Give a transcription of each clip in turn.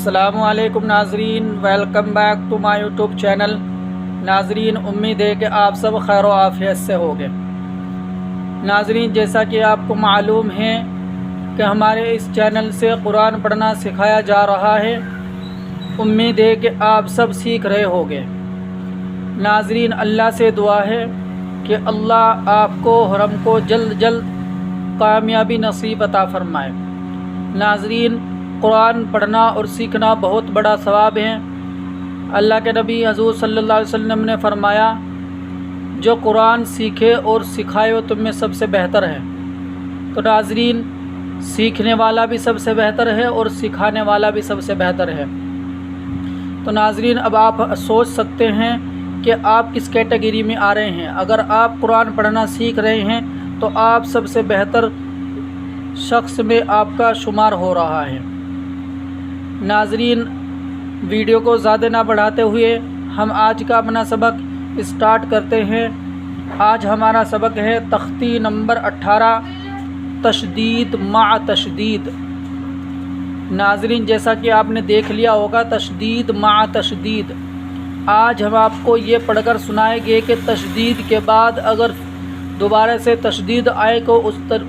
السلام علیکم ناظرین، welcome back to my YouTube channel. ناظرین، امید ہے کہ آپ سب خیر و عافیت سے ہوگے۔ ناظرین، جیسا کہ آپ کو معلوم ہے کہ ہمارے اس چینل سے قرآن پڑھنا سکھایا جا رہا ہے۔ امید ہے کہ آپ سب سیکھ رہے ہوگے۔ ناظرین، اللہ سے دعا ہے کہ اللہ آپ کو اور ہم کو جلد جلد کامیابی نصیب عطا فرمائے۔ ناظرین، قرآن پڑھنا اور سیکھنا بہت بڑا ثواب ہے۔ اللہ کے نبی حضور صلی اللہ علیہ وسلم نے فرمایا، جو قرآن سیکھے اور سکھائے وہ تم میں سب سے بہتر ہے۔ تو ناظرین، سیکھنے والا بھی سب سے بہتر ہے اور سکھانے والا بھی سب سے بہتر ہے۔ تو ناظرین، اب آپ سوچ سکتے ہیں کہ آپ کس کیٹیگری میں آ رہے ہیں۔ اگر آپ قرآن پڑھنا سیکھ رہے ہیں تو آپ سب سے بہتر شخص میں آپ کا شمار ہو رہا ہے۔ ناظرین، ویڈیو کو زیادہ نہ بڑھاتے ہوئے ہم آج کا اپنا سبق اسٹارٹ کرتے ہیں۔ آج ہمارا سبق ہے تختی نمبر 18، تشدید مع تشدید۔ ناظرین، جیسا کہ آپ نے دیکھ لیا ہوگا، تشدید مع تشدید۔ آج ہم آپ کو یہ پڑھ کر سنائیں گے کہ تشدید کے بعد اگر دوبارہ سے تشدید آئے تو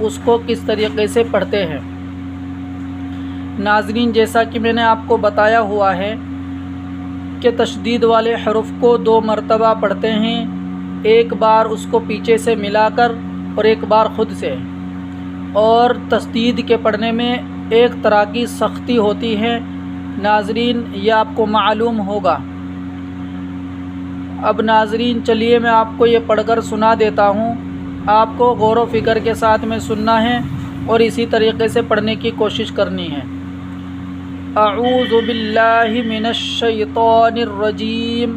اس کو کس طریقے سے پڑھتے ہیں۔ ناظرین، جیسا کہ میں نے آپ کو بتایا ہوا ہے کہ تشدید والے حرف کو 2 مرتبہ پڑھتے ہیں، ایک بار اس کو پیچھے سے ملا کر اور ایک بار خود سے۔ اور تشدید کے پڑھنے میں ایک طرح کی سختی ہوتی ہے۔ ناظرین، یہ آپ کو معلوم ہوگا۔ اب ناظرین، چلیے میں آپ کو یہ پڑھ کر سنا دیتا ہوں۔ آپ کو غور و فکر کے ساتھ میں سننا ہے اور اسی طریقے سے پڑھنے کی کوشش کرنی ہے۔ اعوذ باللہ من الشیطان الرجیم،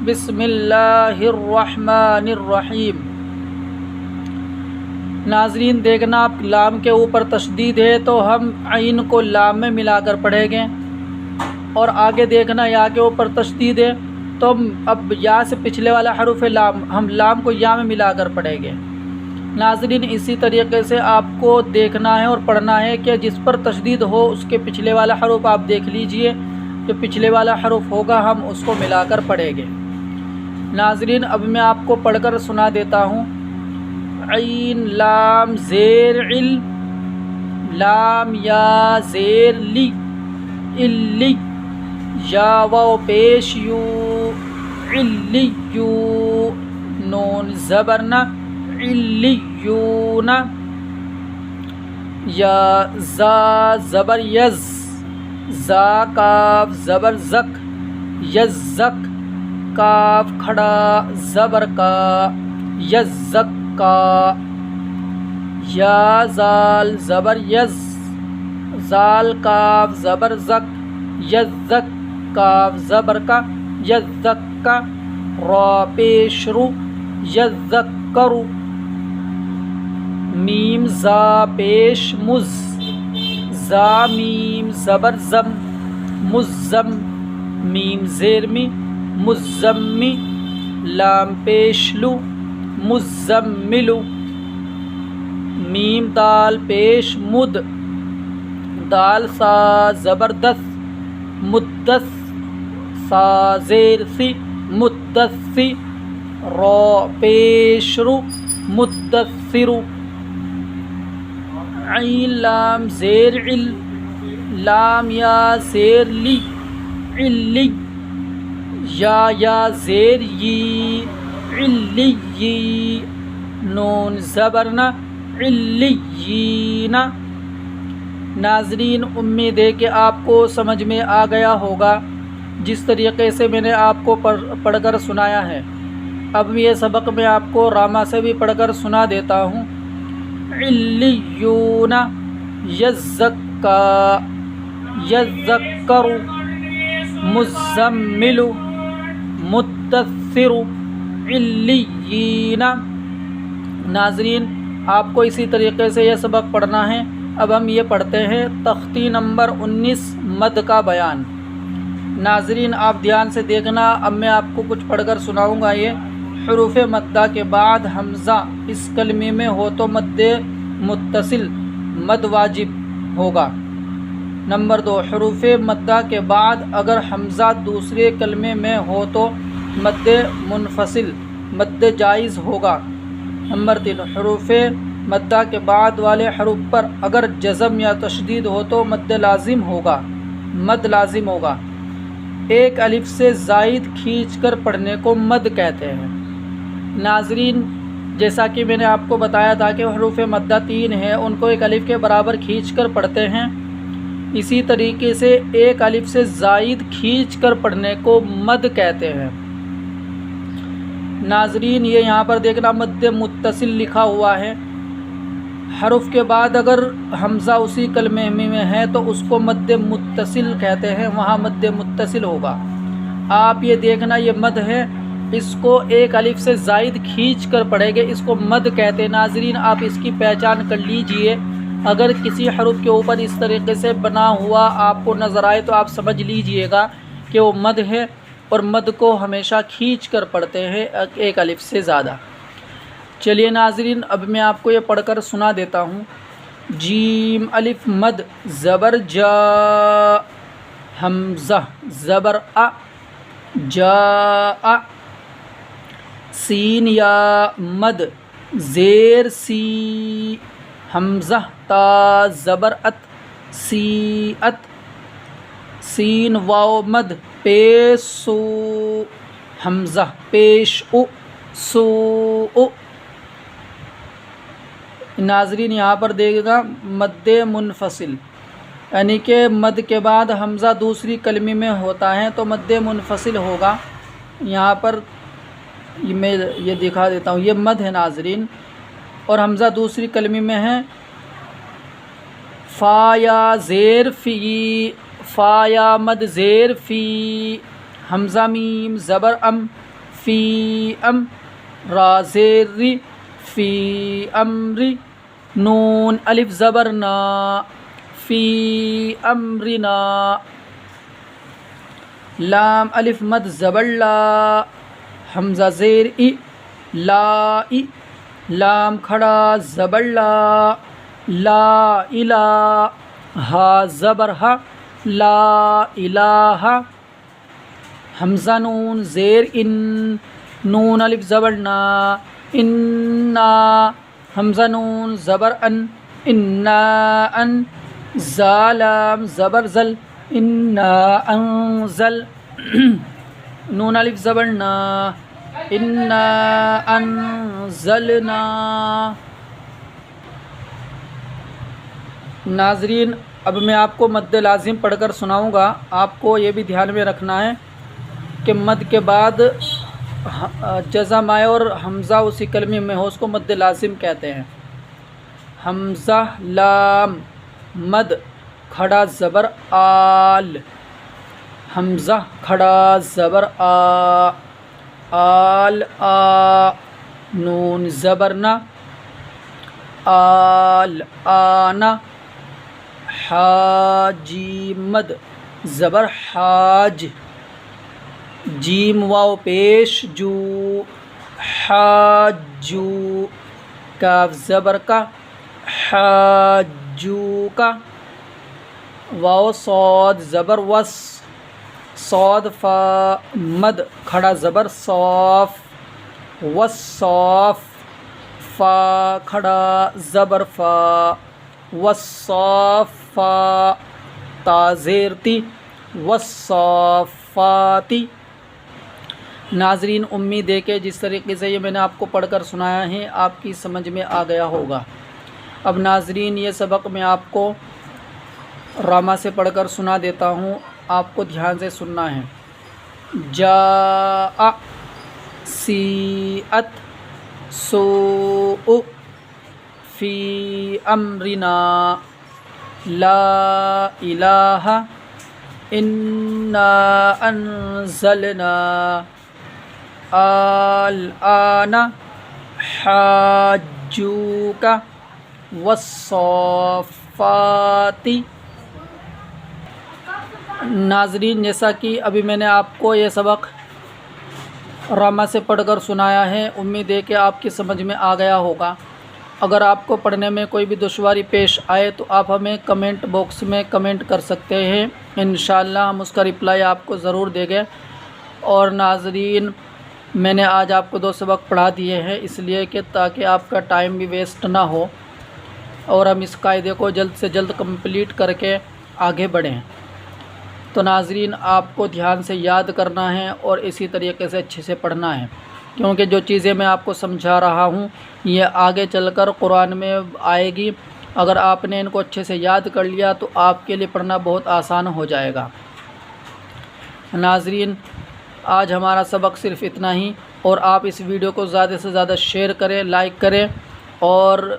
بسم اللہ الرحمن الرحیم۔ ناظرین، دیکھنا، آپ لام کے اوپر تشدید ہے تو ہم عین کو لام میں ملا کر پڑھیں گے، اور آگے دیکھنا یا کے اوپر تشدید ہے تو اب یا سے پچھلے والا حرف لام، ہم لام کو یا میں ملا کر پڑھیں گے۔ ناظرین، اسی طریقے سے آپ کو دیکھنا ہے اور پڑھنا ہے کہ جس پر تشدید ہو اس کے پچھلے والا حرف آپ دیکھ لیجئے، جو پچھلے والا حرف ہوگا ہم اس کو ملا کر پڑھیں گے۔ ناظرین، اب میں آپ کو پڑھ کر سنا دیتا ہوں۔ عین لام زیر عل، لام یا زیر لی، علی، یا واو پیش یو، علیو، نون زبر نہ، علیون، یا زا زبر یز، زا کاف زبر زک، یزک، کاف کھڑا زبر کا، یزک کا، یا زال زبر یز، زال کاف زبر زک، یزک، کاف زبر کا، یزک کا، را پیش رو، یذکرو، میم زا پیش مز، زا میم زبر زم، مزم، میم زیر می، مزمی، لام پیش لو، مزملو، میم دال پیش مد، دال سا زبردست، مدس، سا زیر سی، مدسی، را پیش رو، مدثرو، عین لام زیر عل، لام یا زیر لی، علی، یا زیر یی، علیی، نون زبر نہ، علیین۔ ناظرین، امید ہے کہ آپ کو سمجھ میں آ گیا ہوگا جس طریقے سے میں نے آپ کو پڑھ کر سنایا ہے۔ اب یہ سبق میں آپ کو راما سے بھی پڑھ کر سنا دیتا ہوں۔ علیون، یزکا، یذکر، مزمل، مدثر، علیین۔ ناظرین، آپ کو اسی طریقے سے یہ سبق پڑھنا ہے۔ اب ہم یہ پڑھتے ہیں تختی نمبر 19، مد کا بیان۔ ناظرین، آپ دھیان سے دیکھنا، اب میں آپ کو کچھ پڑھ کر سناؤں گا۔ یہ حروف مدہ کے بعد حمزہ اس کلمے میں ہو تو مد متصل، مد واجب ہوگا۔ نمبر 2، حروف مدہ کے بعد اگر حمزہ دوسرے کلمے میں ہو تو مد منفصل مد جائز ہوگا۔ نمبر 3، حروف مدہ کے بعد والے حروف پر اگر جزم یا تشدید ہو تو مد لازم ہوگا۔ ایک الف سے زائد کھینچ کر پڑھنے کو مد کہتے ہیں۔ ناظرین، جیسا کہ میں نے آپ کو بتایا تھا کہ حروف مدہ 3 ہیں، ان کو ایک الف کے برابر کھینچ کر پڑھتے ہیں، اسی طریقے سے ایک الف سے زائد کھینچ کر پڑھنے کو مد کہتے ہیں۔ ناظرین، یہ یہاں پر دیکھنا مد متصل لکھا ہوا ہے، حرف کے بعد اگر حمزہ اسی کلمے میں ہے تو اس کو مد متصل کہتے ہیں، وہاں مد متصل ہوگا۔ آپ یہ دیکھنا، یہ مد ہے، اس کو ایک الف سے زائد کھینچ کر پڑھیں گے، اس کو مد کہتے ہیں۔ ناظرین، آپ اس کی پہچان کر لیجئے، اگر کسی حرف کے اوپر اس طریقے سے بنا ہوا آپ کو نظر آئے تو آپ سمجھ لیجئے گا کہ وہ مد ہے، اور مد کو ہمیشہ کھینچ کر پڑھتے ہیں ایک الف سے زیادہ۔ چلیے ناظرین، اب میں آپ کو یہ پڑھ کر سنا دیتا ہوں۔ جیم الف مد زبر جا، حمزہ زبر ا، جا، سین یا مد زیر سی، حمزہ تا زبر ات، سی ات، سین واو مد پیش سو، حمزہ پیش او، سو او۔ ناظرین، یہاں پر دیکھے گا مد منفصل، یعنی کہ مد کے بعد حمزہ دوسری کلمے میں ہوتا ہے تو مد منفصل ہوگا۔ یہاں پر میں یہ دکھا دیتا ہوں، یہ مد ہے ناظرین، اور حمزہ دوسری کلمے میں ہے۔ فا یا زیر فی، فا یا مد زیر فی، حمزہ میم زبر ام، فی ام، را زیر ری، فی امری، نون الف زبر نا، فی امرنا، لام الف مد زبر لا، حمزہ زیر ای، لا ای، لام کھڑا زبر لا، لا الہ، ہا زبر ہا، لا الہ، حمزہ نون زیر ان، نون الف زبر نا، انا، حمزہ نون زبر ان، انا ان، زالام زبر زل، انا انزل، نون الف زبر نا، انا انزلنا۔ ناظرین، اب میں آپ کو مد لازم پڑھ کر سناؤں گا۔ آپ کو یہ بھی دھیان میں رکھنا ہے کہ مد کے بعد جزم آئے اور حمزہ اسی کلمے میں ہو، اس کو مد لازم کہتے ہیں۔ حمزہ لام مد کھڑا زبر آل، حمزہ کھڑا زبر آ، آل آ، نون زبر نا، آل آنا، حاجی مد زبر حاج، جیم واو پیش جو، حاجو، کاف زبر کا، حاجو کا، واو صاد زبر وس، صاد فا مد کھڑا زبر صاف، وصاف، فا کھڑا زبر فا، وصافا، تا زیر تی، وصافاتی۔ ناظرین، امید ہے کہ جس طریقے سے یہ میں نے آپ کو پڑھ کر سنایا ہے آپ کی سمجھ میں آ گیا ہوگا۔ اب ناظرین، یہ سبق میں آپ کو راما سے پڑھ کر سنا دیتا ہوں، آپ کو دھیان سے سننا ہے۔ جاء، سیئت، سوء، فی امرنا، لا الہ، انا انزلنا، الآن، حاجوک، والصافات۔ ناظرین، جیسا کہ ابھی میں نے آپ کو یہ سبق راما سے پڑھ کر سنایا ہے، امید ہے کہ آپ کی سمجھ میں آ گیا ہوگا۔ اگر آپ کو پڑھنے میں کوئی بھی دشواری پیش آئے تو آپ ہمیں کمنٹ باکس میں کمنٹ کر سکتے ہیں، انشاءاللہ ہم اس کا رپلائی آپ کو ضرور دیں گے۔ اور ناظرین، میں نے آج آپ کو 2 سبق پڑھا دیے ہیں اس لیے کہ تاکہ آپ کا ٹائم بھی ویسٹ نہ ہو اور ہم اس قاعدے کو جلد سے جلد کمپلیٹ کر کے آگے بڑھیں۔ تو ناظرین، آپ کو دھیان سے یاد کرنا ہے اور اسی طریقے سے اچھے سے پڑھنا ہے، کیونکہ جو چیزیں میں آپ کو سمجھا رہا ہوں یہ آگے چل کر قرآن میں آئے گی۔ اگر آپ نے ان کو اچھے سے یاد کر لیا تو آپ کے لیے پڑھنا بہت آسان ہو جائے گا۔ ناظرین، آج ہمارا سبق صرف اتنا ہی، اور آپ اس ویڈیو کو زیادہ سے زیادہ شیئر کریں، لائک کریں اور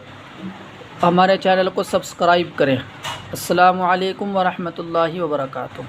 ہمارے چینل کو سبسکرائب کریں۔ السلام علیکم ورحمۃ اللہ وبرکاتہ۔